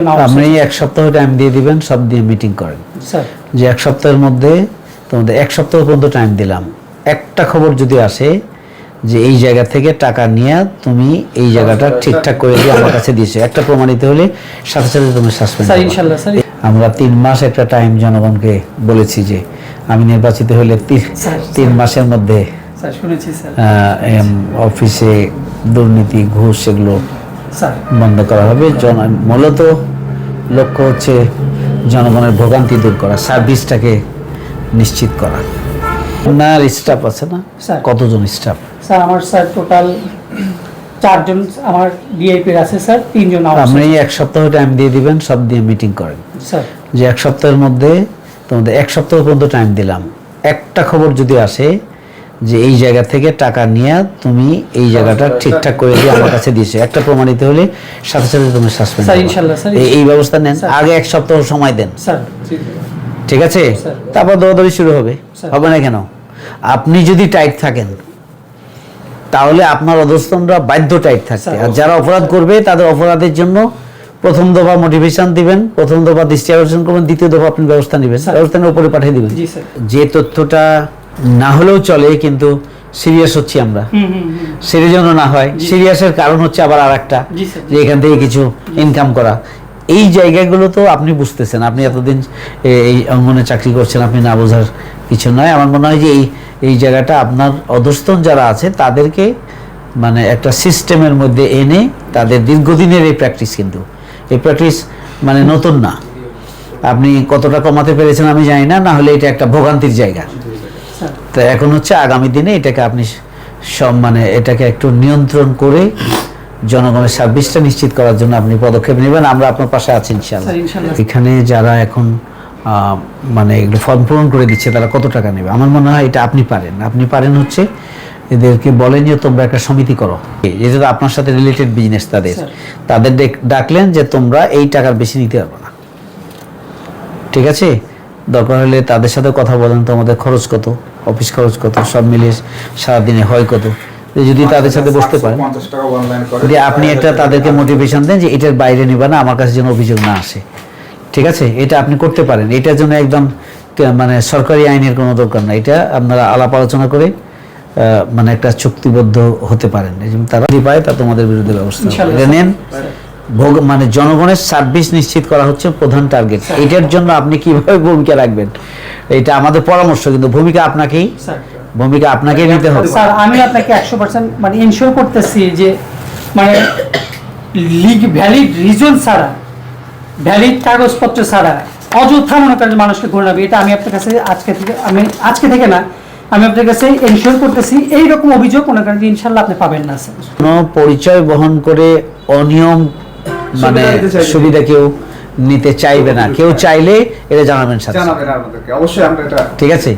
আপনি এক সপ্তাহ টাইম দিয়ে দিবেন, সব দিয়ে মিটিং করেন স্যার। যে এক সপ্তাহের মধ্যে তোমাদের এক সপ্তাহ পর্যন্ত টাইম দিলাম, একটা খবর যদি আসে যে এই জায়গা থেকে টাকা নিয়ে তুমি এই জায়গাটা ঠিকঠাক করে দিয়ে আমার কাছে দিয়েছো, একটা প্রমাণিত হলে সাথে সাথে তুমি সাসপেন্ড। স্যার ইনশাআল্লাহ স্যার। আমরা 3 মাস একটা টাইম জনগণকে বলেছি যে আমি নির্বাচিত হলে 3 মাসের মধ্যে স্যার শুনেছি স্যার অফিসে দুর্নীতি ঘুষ এগুলো স্যার বন্ধ করা হবে। মূলত লক্ষ্য হচ্ছে জনগণের ভোগান্তি দূর করা, সার্ভিসটাকে নিশ্চিত করা। আপনার স্টাফ আছে না স্যার? কতজন স্টাফ? স্যার আমার স্যার টোটাল 4 জন আমার ভিআইপি আছে স্যার, 3 জন আপনি এক সপ্তাহ টাইম দিয়ে দিবেন, সব দিয়ে মিটিং করেন স্যার যে এক সপ্তাহের মধ্যে তোমাদের এক সপ্তাহ পর্যন্ত টাইম দিলাম, একটা খবর যদি আসে যে এই জায়গা থেকে টাকা নিয়ে তুমি এই জায়গাটা ঠিকঠাক করে দিয়ে আমার কাছে দিয়েছো, একটা প্রমাণিত হলে সাথে সাথে তুমি সাসপেন্ড। স্যার ইনশাআল্লাহ স্যার। এই ব্যবস্থা নেন, আগে এক সপ্তাহ সময় দেন স্যার। ঠিক আছে? তারপর দৌড়াদৌড়ি শুরু হবে, হবে না কেন? আপনি যদি টাইট থাকেন তাহলে আপনার অধস্তনরা বাধ্য টাইট থাকতে, আর যারা অপরাধ করবে তাদের অপরাধের জন্য প্রথম দফা মোটিভেশন দিবেন, প্রথম দফা দৃষ্টি আকর্ষণ করবেন, দ্বিতীয় দফা আপনি ব্যবস্থা নেবেন, ব্যবস্থা নিয়ে উপরে পাঠিয়ে দিবেন। যে তথ্যটা না হলেও চলে কিন্তু সিরিয়াস হচ্ছি আমরা, সেটা যেন না হয়। সিরিয়াসের কারণ হচ্ছে আবার আর একটা, যে এখান থেকে কিছু ইনকাম করা। এই জায়গাগুলো তো আপনি বুঝতেছেন, আপনি এতদিন এই অঙ্গনে চাকরি করছেন, আপনি না বোঝার কিছু নয়। আমার মনে হয় যে এই জায়গাটা আপনার অধস্তন যারা আছে তাদেরকে মানে একটা সিস্টেমের মধ্যে এনে তাদের দীর্ঘদিনের এই প্র্যাকটিস, কিন্তু এই প্র্যাকটিস মানে নতুন না। আপনি কতটা কমাতে পেরেছেন আমি জানি না, না হলে এটা একটা ভোগান্তির জায়গা। তো এখন হচ্ছে আগামী দিনে এটাকে আপনি সব মানে এটাকে একটু নিয়ন্ত্রণ করে জনগণের সার্ভিসটা নিশ্চিত করার জন্য আপনি পদক্ষেপ নেবেন। আমরা আপনার পাশে আছি ইনশাআল্লাহ। এখানে যারা এখন মানে এগুলো ফর্ম পূরণ করে দিচ্ছে তারা কত টাকা নেবে? আমার মনে হয় এটা আপনি পারেন হচ্ছে এদেরকে বলেন যে তোমরা একটা সমিতি করো, যেটা তো আপনার সাথে রিলেটেড বিজনেস, তাদের ডাকলেন যে তোমরা এই টাকার বেশি নিতে পারবে না, ঠিক আছে? দরকার হলে তাদের সাথে কথা বলেন, তোমাদের খরচ কত, অফিস খরচ কত, সব মিলিয়ে সারাদিনে হয় কত। যদি তাদের সাথে বসতে পারেন, যদি আপনি একটা তাদেরকে মোটিভেশন দেন যে এটার বাইরে নিবা না, আমার কাছে যেন অভিযোগ না আসে, ঠিক আছে? এটা আপনি করতে পারেন। এটার জন্য একদম মানে সরকারি আইনের কোনো দরকার না, এটা আপনারা আলাপ আলোচনা করে মানে একটা চুক্তিবদ্ধ হতে পারেন। তারা যদি পায় তা তোমাদের বিরুদ্ধে ব্যবস্থা নেন। মানে জনগণের সার্ভিস নিশ্চিত করা হচ্ছে প্রধান টার্গেট। এটার জন্য আপনি কিভাবে ভূমিকা রাখবেন এটা আমাদের পরামর্শ, কিন্তু ভূমিকা আপনাকেই নিতে হবে। স্যার আমি আপনাকে 100% মানে ইনশিওর করতেছি যে মানে ভ্যালিড রিজন ছাড়া, ভ্যালিড কাগজপত্র ছাড়া অযথা মনে করেন মানুষকে ঘোরাবে, এটা আমি আপনার কাছে আজকে থেকে না, আমি আপনার কাছে ইনশিওর করতেছি এইরকম অভিযোগ মনে করেন ইনশাআল্লাহ আপনি পাবেন না। স্যার কোনো পরিচয় বহন করে অনিয়ম মানে সুবিধা কেউ নিতে চাইবে না, কেউ চাইলে এটা জানাবেন সাথে, আমাদেরকে অবশ্যই আমরা এটা, ঠিক আছে?